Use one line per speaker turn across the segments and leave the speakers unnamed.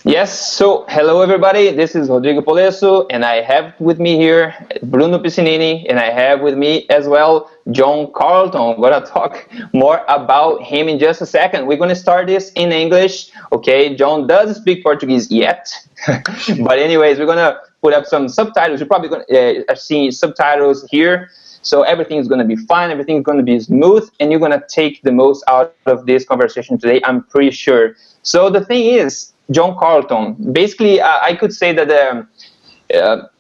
Yes, so hello everybody, this is Rodrigo Polesso, and I have with me here Bruno Piscinini, and I have with me as well John Carlton. We're going to talk more about him in just a second. We're going to start this in English, okay? John doesn't speak Portuguese yet, but anyways, we're going to put up some subtitles. You're probably going to see subtitles here, so everything's going to be fine, everything's going to be smooth, and you're going to take the most out of this conversation today, I'm pretty sure. So the thing is, John Carlton, basically, I could say that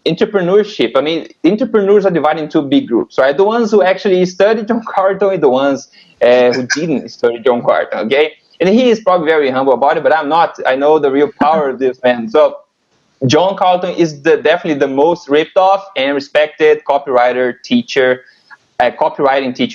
entrepreneurship, I mean, entrepreneurs are divided into big groups, right? The ones who actually studied John Carlton and the ones who didn't study John Carlton, okay? And he is probably very humble about it, but I'm not. I know the real power of this man. So John Carlton is definitely the most ripped off and respected copywriting teacher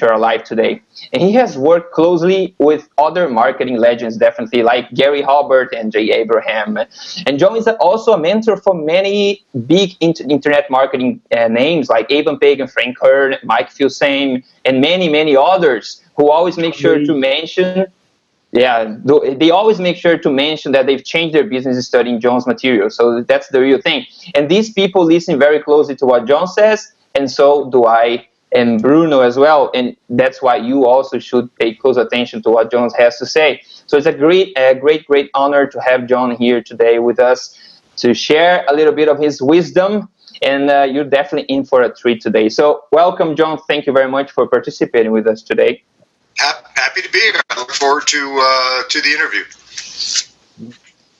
alive today. And he has worked closely with other marketing legends, definitely, like Gary Halbert and Jay Abraham. And John is also a mentor for many big internet marketing names like Evan Pagan, Frank Kern, Mike Filsaime, and many, many others who always make sure to mention, they always make sure to mention that they've changed their business studying John's material. So that's the real thing. And these people listen very closely to what John says, and so do I, and Bruno as well, and that's why you also should pay close attention to what John has to say. So it's a great honor to have John here today with us to share a little bit of his wisdom, and you're definitely in for a treat today. So welcome, John. Thank you very much for participating with us today.
Happy to be here. I look forward to the interview.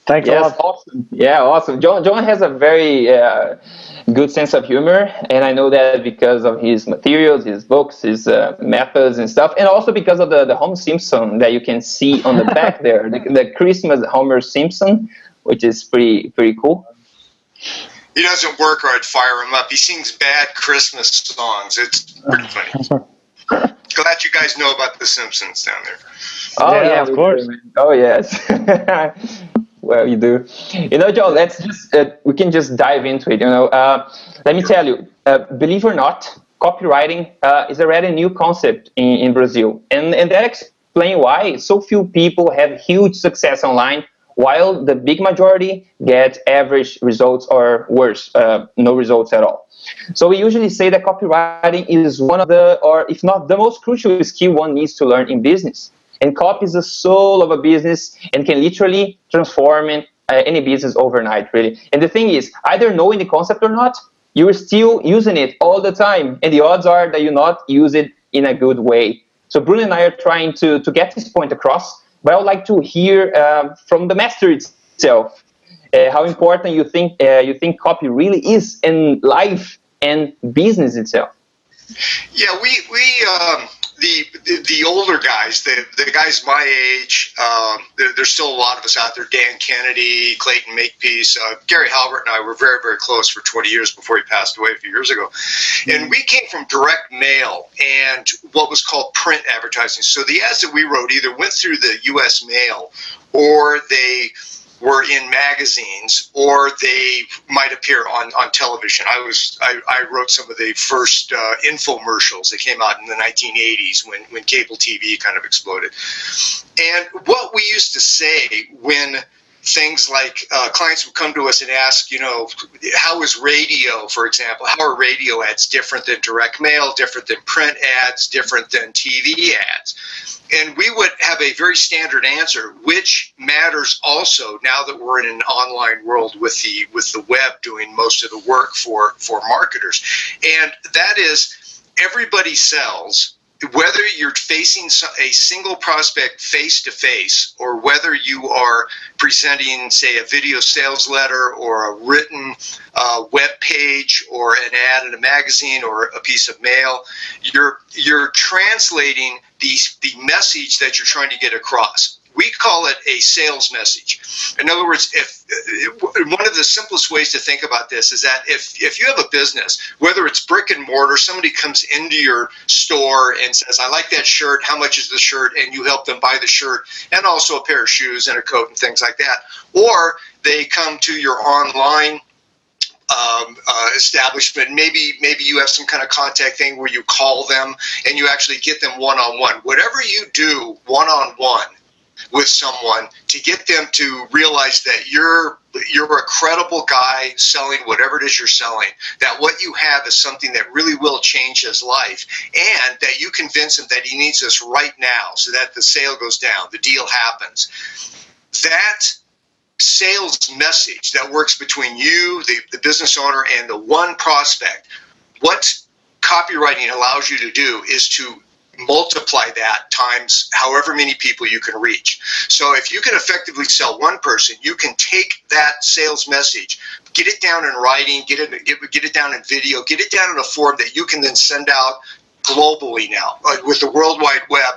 Thanks a lot.
Awesome. Yeah, awesome. John has a very good sense of humor, and I know that because of his materials, his books, his methods and stuff, and also because of the Homer Simpson that you can see on the back there, the Christmas Homer Simpson, which is pretty cool.
He doesn't work or I'd fire him up. He sings bad Christmas songs. It's pretty funny. Glad you guys know about the Simpsons down there.
Oh yeah,
of course.
Oh yes. Well, you do. You know, Joe, let's just, we can just dive into it, you know. Let me tell you, believe it or not, copywriting is already a new concept in Brazil. And that explains why so few people have huge success online, while the big majority get average results or worse, no results at all. So we usually say that copywriting is one of the, or if not the most crucial skill one needs to learn in business. And copy is the soul of a business and can literally transform any business overnight, really. And the thing is, either knowing the concept or not, you're still using it all the time. And the odds are that you not use it in a good way. So Bruno and I are trying to get this point across, but I would like to hear from the master itself how important you think copy really is in life and business itself.
Yeah, the older guys, the guys my age, there's still a lot of us out there. Dan Kennedy, Clayton Makepeace, Gary Halbert and I were very, very close for 20 years before he passed away a few years ago. And we came from direct mail and what was called print advertising. So the ads that we wrote either went through the U.S. mail or they were in magazines, or they might appear on television. I wrote some of the first infomercials that came out in the 1980s when cable TV kind of exploded. And what we used to say when things like clients would come to us and ask, you know, how is radio, for example, how are radio ads different than direct mail, different than print ads, different than TV ads? And we would have a very standard answer, which matters also now that we're in an online world with the web doing most of the work for marketers. And that is, everybody sells. Whether you're facing a single prospect face-to-face or whether you are presenting, say, a video sales letter or a written web page or an ad in a magazine or a piece of mail, you're translating the message that you're trying to get across. We call it a sales message. In other words, one of the simplest ways to think about this is that if you have a business, whether it's brick and mortar, somebody comes into your store and says, I like that shirt, how much is the shirt? And you help them buy the shirt and also a pair of shoes and a coat and things like that. Or they come to your online establishment. Maybe you have some kind of contact thing where you call them and you actually get them one-on-one. Whatever you do one-on-one, with someone to get them to realize that you're a credible guy selling whatever it is you're selling, that what you have is something that really will change his life, and that you convince him that he needs this right now so that the sale goes down, the deal happens. That sales message that works between you, the business owner, and the one prospect, what copywriting allows you to do is to multiply that times however many people you can reach. So if you can effectively sell one person, you can take that sales message, get it down in writing, get it down in video, get it down in a form that you can then send out globally now. With the World Wide Web,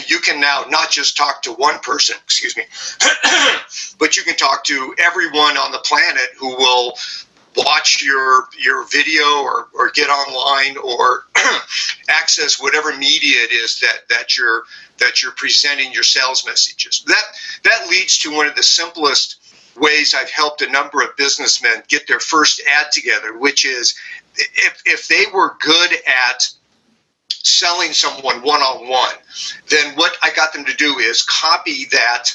you can now not just talk to one person, excuse me, but you can talk to everyone on the planet who will watch your video or get online or access whatever media it is that you're presenting your sales messages. That leads to one of the simplest ways I've helped a number of businessmen get their first ad together, which is if they were good at selling someone one-on-one, then what I got them to do is copy that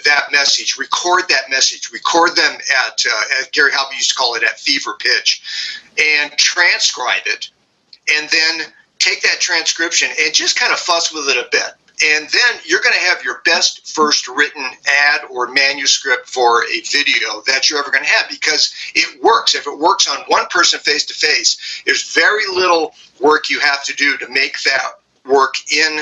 that message, record them at Gary Halbert used to call it at fever pitch, and transcribe it, and then take that transcription and just kind of fuss with it a bit. And then you're going to have your best first written ad or manuscript for a video that you're ever going to have, because it works. If it works on one person face to face, there's very little work you have to do to make that work in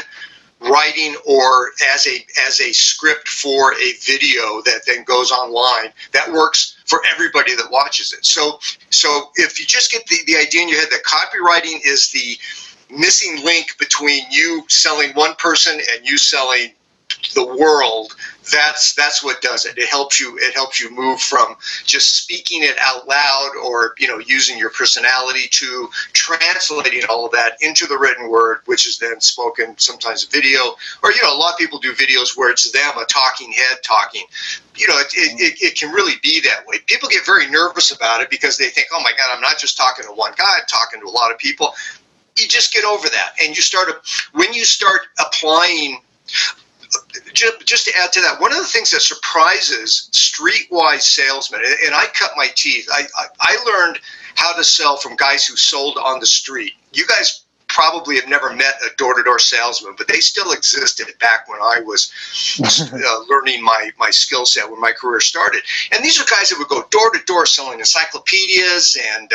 writing or as a script for a video that then goes online that works for everybody that watches it. So if you just get the idea in your head that copywriting is the missing link between you selling one person and you selling the world, that's what does it. It helps you move from just speaking it out loud or using your personality to translating all of that into the written word, which is then spoken, sometimes video, or a lot of people do videos where it's them, a talking head talking. It can really be that way. People get very nervous about it because they think, oh my God, I'm not just talking to one guy, I'm talking to a lot of people. You just get over that, and when you start applying. Just to add to that, one of the things that surprises streetwise salesmen, and I cut my teeth, I learned how to sell from guys who sold on the street. You guys probably have never met a door-to-door salesman, but they still existed back when I was learning my skill set when my career started. And these are guys that would go door-to-door selling encyclopedias and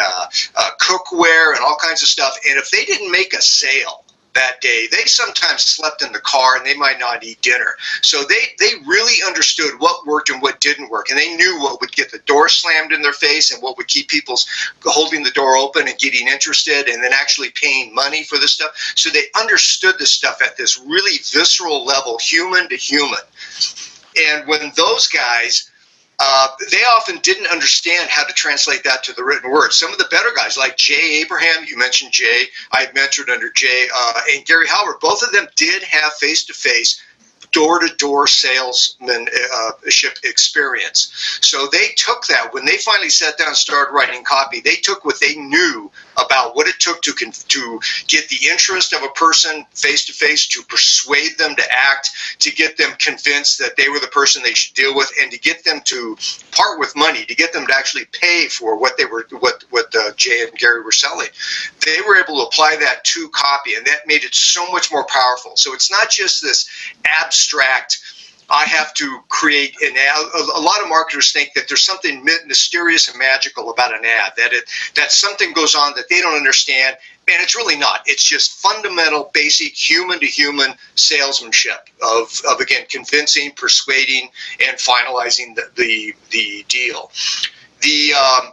cookware and all kinds of stuff. And if they didn't make a sale that day, they sometimes slept in the car and they might not eat dinner. So they really understood what worked and what didn't work, and they knew what would get the door slammed in their face and what would keep people holding the door open and getting interested and then actually paying money for this stuff. So they understood this stuff at this really visceral level, human to human. And when those guys, they often didn't understand how to translate that to the written word. Some of the better guys, like Jay Abraham, you mentioned Jay, I had mentored under Jay, and Gary Halbert, both of them did have face-to-face, door-to-door salesmanship experience. So they took that. When they finally sat down and started writing copy, they took what they knew about what it took to get the interest of a person face-to-face, to persuade them to act, to get them convinced that they were the person they should deal with, and to get them to part with money, to get them to actually pay for what Jay and Gary were selling. They were able to apply that to copy, and that made it so much more powerful. So it's not just this abstract, I have to create an ad. A lot of marketers think that there's something mysterious and magical about an ad, that something goes on that they don't understand, and it's really not. It's just fundamental, basic, human-to-human salesmanship of again, convincing, persuading, and finalizing the deal. The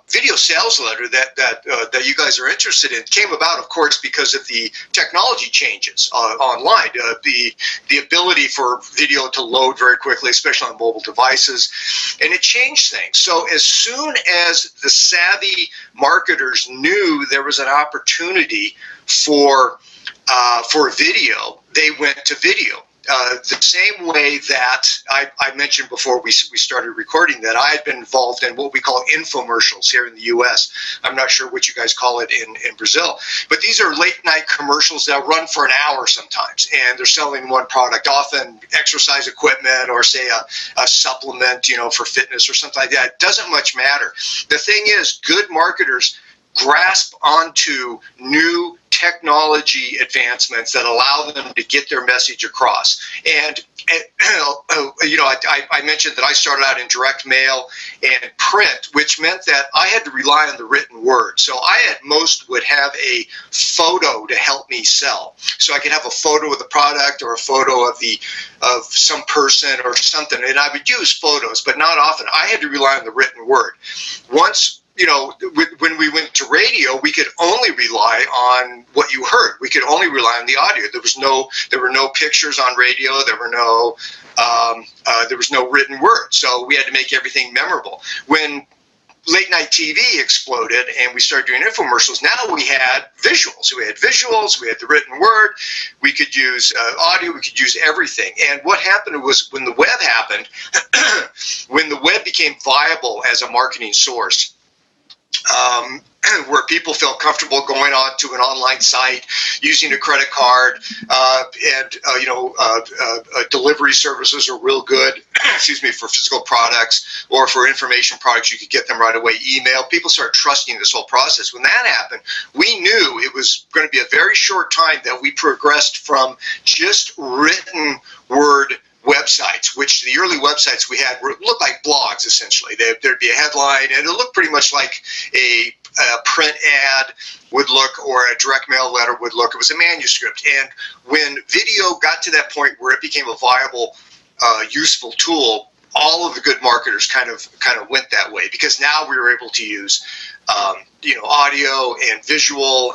video sales letter that you guys are interested in came about, of course, because of the technology changes online, the ability for video to load very quickly, especially on mobile devices, and it changed things. So as soon as the savvy marketers knew there was an opportunity for video, they went to video. the same way that I mentioned before we started recording that I had been involved in what we call infomercials here in the U.S. I'm not sure what you guys call it in Brazil, but these are late night commercials that run for an hour sometimes, and they're selling one product, often exercise equipment or say a supplement, for fitness or something like that. It doesn't much matter. The thing is, good marketers grasp onto new technology advancements that allow them to get their message across. And I mentioned that I started out in direct mail and print, which meant that I had to rely on the written word. So I at most would have a photo to help me sell. So I could have a photo of the product or a photo of some person or something, and I would use photos, but not often. I had to rely on the written word. Once when we went to radio, we could only rely on what you heard. We could only rely on the audio. There were no pictures on radio. There was no written word. So we had to make everything memorable. When late night TV exploded and we started doing infomercials, now we had visuals. We had visuals. We had the written word. We could use audio. We could use everything. And what happened was when the web happened, when the web became viable as a marketing source, where people felt comfortable going on to an online site, using a credit card, delivery services are real good, for physical products or for information products, you could get them right away, email. People start trusting this whole process. When that happened, we knew it was going to be a very short time that we progressed from just written word websites, which the early websites we had looked like blogs, essentially. There'd be a headline, and it looked pretty much like a print ad would look or a direct mail letter would look. It was a manuscript. And when video got to that point where it became a viable, useful tool, all of the good marketers kind of went that way, because now we were able to use audio and visual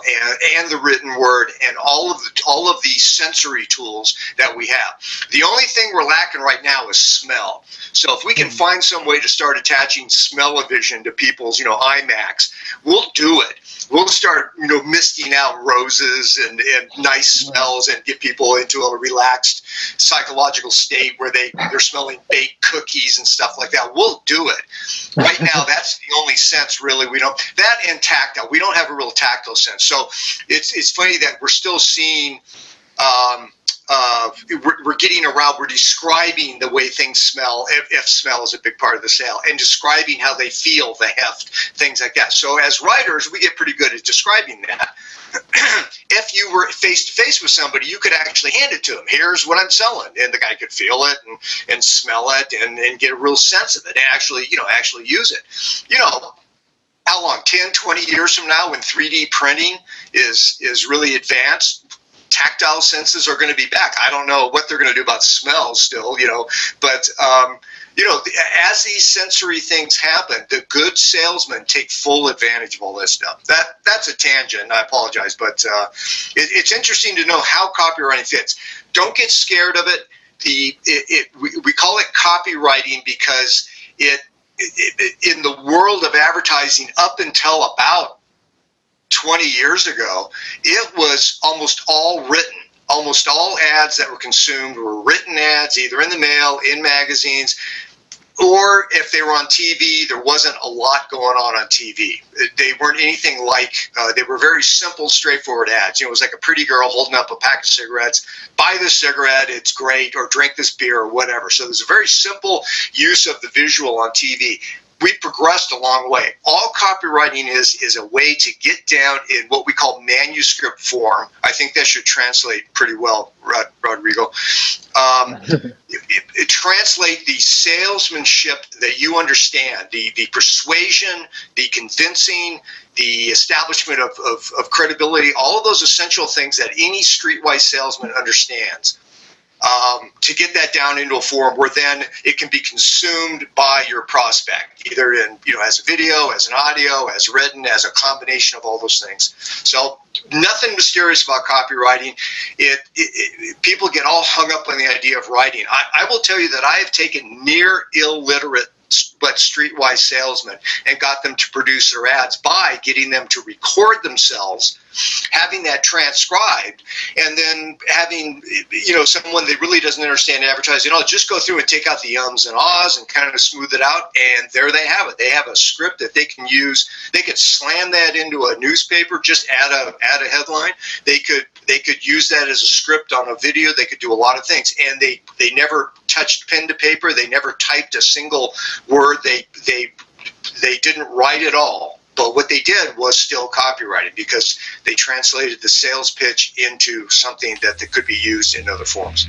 and the written word and all of the sensory tools that we have. The only thing we're lacking right now is smell. So if we can find some way to start attaching smell-o-vision to people's IMAX, we'll do it. We'll start misting out roses and nice smells and get people into a relaxed psychological state where they're smelling baked cookies and stuff like that. We'll do it. Right now, that's the only sense really we don't. That and tactile. We don't have a real tactile sense. So it's funny that we're still seeing. We're getting around. We're describing the way things smell. If smell is a big part of the sale, and describing how they feel, the heft, things like that. So as writers, we get pretty good at describing that. If you were face to face with somebody, you could actually hand it to them. Here's what I'm selling, and the guy could feel it and smell it and get a real sense of it, and actually use it. How long? 10, 20 years from now, when 3D printing is really advanced, tactile senses are going to be back. I don't know what they're going to do about smell still, but as these sensory things happen, the good salesmen take full advantage of all this stuff. That's a tangent. I apologize, but it's interesting to know how copywriting fits. Don't get scared of it. We call it copywriting because in the world of advertising up until about 20 years ago, it was almost all written. Almost all ads that were consumed were written ads, either in the mail, in magazines, or if they were on TV, there wasn't a lot going on TV. They weren't anything like, they were very simple, straightforward ads. It was like a pretty girl holding up a pack of cigarettes. Buy this cigarette, it's great, or drink this beer, or whatever. So there's a very simple use of the visual on TV. We progressed a long way. All copywriting is a way to get down in what we call manuscript form. I think that should translate pretty well, Rodrigo. Translate the salesmanship that you understand, the persuasion, the convincing, the establishment of credibility, all of those essential things that any streetwise salesman understands. To get that down into a form where then it can be consumed by your prospect, either in as a video, as an audio, as written, as a combination of all those things. So nothing mysterious about copywriting. People get all hung up on the idea of writing. I will tell you that I have taken near illiterate streetwise salesmen, and got them to produce their ads by getting them to record themselves, having that transcribed, and then having, someone that really doesn't understand advertising, just go through and take out the ums and ahs and kind of smooth it out, and there they have it. They have a script that they can use. They could slam that into a newspaper, just add a headline. They could use that as a script on a video. They could do a lot of things, and they never touched pen to paper. They never typed a single word. They didn't write at all. But what they did was still copyrighted, because they translated the sales pitch into something that could be used in other forms.